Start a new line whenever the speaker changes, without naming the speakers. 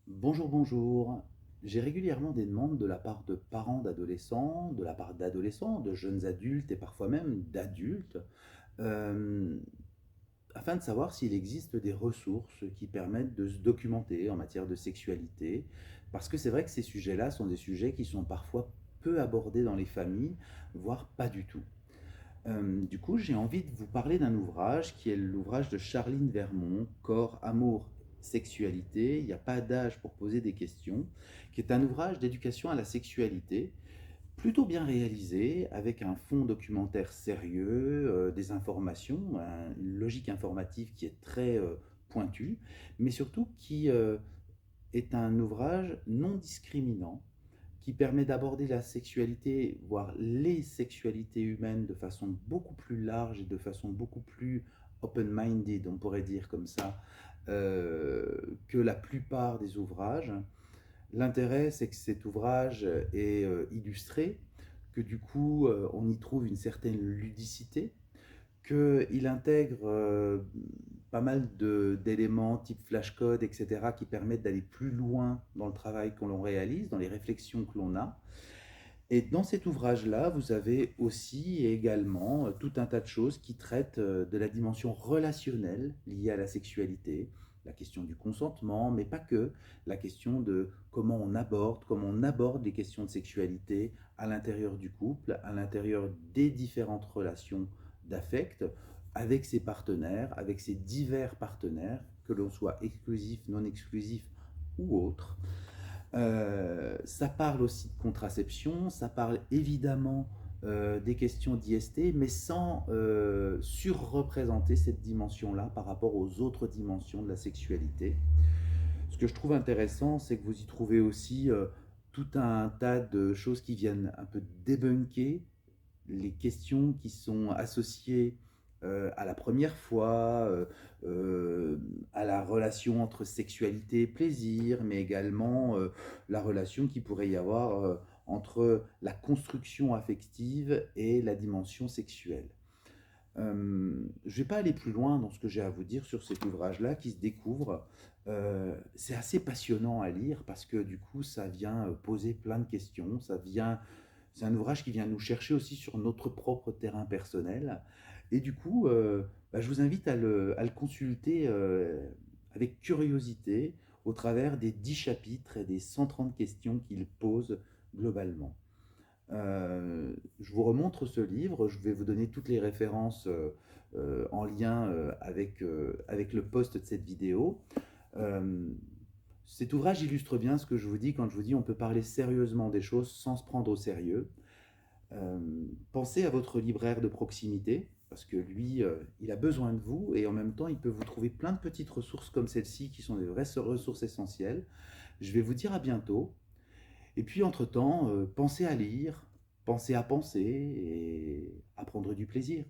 Bonjour, bonjour. J'ai régulièrement des demandes de la part de parents d'adolescents, de la part d'adolescents, de jeunes adultes et parfois même d'adultes, euh, afin de savoir s'il existe des ressources qui permettent de se documenter en matière de sexualité. Parce que c'est vrai que ces sujets-là sont des sujets qui sont parfois peu abordés dans les familles, voire pas du tout. Du coup, j'ai envie de vous parler d'un ouvrage qui est l'ouvrage de Charline Vermont, Corps, amour, sexualité. Il n'y a pas d'âge pour poser des questions, qui est un ouvrage d'éducation à la sexualité, plutôt bien réalisé, avec un fond documentaire sérieux, des informations, une logique informative qui est très pointue, mais surtout qui est un ouvrage non discriminant qui permet d'aborder la sexualité, voire les sexualités humaines de façon beaucoup plus large et de façon beaucoup plus open-minded, on pourrait dire comme ça, que la plupart des ouvrages. L'intérêt, c'est que cet ouvrage est illustré, que du coup, on y trouve une certaine ludicité, qu'il intègre pas mal d'éléments type flashcode, etc., qui permettent d'aller plus loin dans le travail que l'on réalise, dans les réflexions que l'on a. Et dans cet ouvrage-là, vous avez aussi et également tout un tas de choses qui traitent de la dimension relationnelle liée à la sexualité, la question du consentement, mais pas que, la question de comment on aborde les questions de sexualité à l'intérieur du couple, à l'intérieur des différentes relations d'affect, avec ses partenaires, avec ses divers partenaires, que l'on soit exclusif, non exclusif ou autre. Ça parle aussi de contraception, ça parle évidemment des questions d'IST, mais sans surreprésenter cette dimension-là par rapport aux autres dimensions de la sexualité. Ce que je trouve intéressant, c'est que vous y trouvez aussi tout un tas de choses qui viennent un peu débunker les questions qui sont associées à la première fois, à la relation entre sexualité et plaisir, mais également la relation qui pourrait y avoir entre la construction affective et la dimension sexuelle. Je ne vais pas aller plus loin dans ce que j'ai à vous dire sur cet ouvrage-là qui se découvre. C'est assez passionnant à lire parce que du coup, ça vient poser plein de questions. C'est un ouvrage qui vient nous chercher aussi sur notre propre terrain personnel. Et du coup, je vous invite à le consulter avec curiosité au travers des 10 chapitres et des 130 questions qu'il pose globalement. Je vous remontre ce livre, je vais vous donner toutes les références en lien avec le post de cette vidéo. Euh, Cet ouvrage illustre bien ce que je vous dis quand je vous dis on peut parler sérieusement des choses sans se prendre au sérieux. Euh, Pensez à votre libraire de proximité, parce que lui, il a besoin de vous, et en même temps, il peut vous trouver plein de petites ressources comme celle-ci, qui sont des vraies ressources essentielles. Je vais vous dire à bientôt, et puis entre-temps, pensez à lire, pensez à penser, et à prendre du plaisir.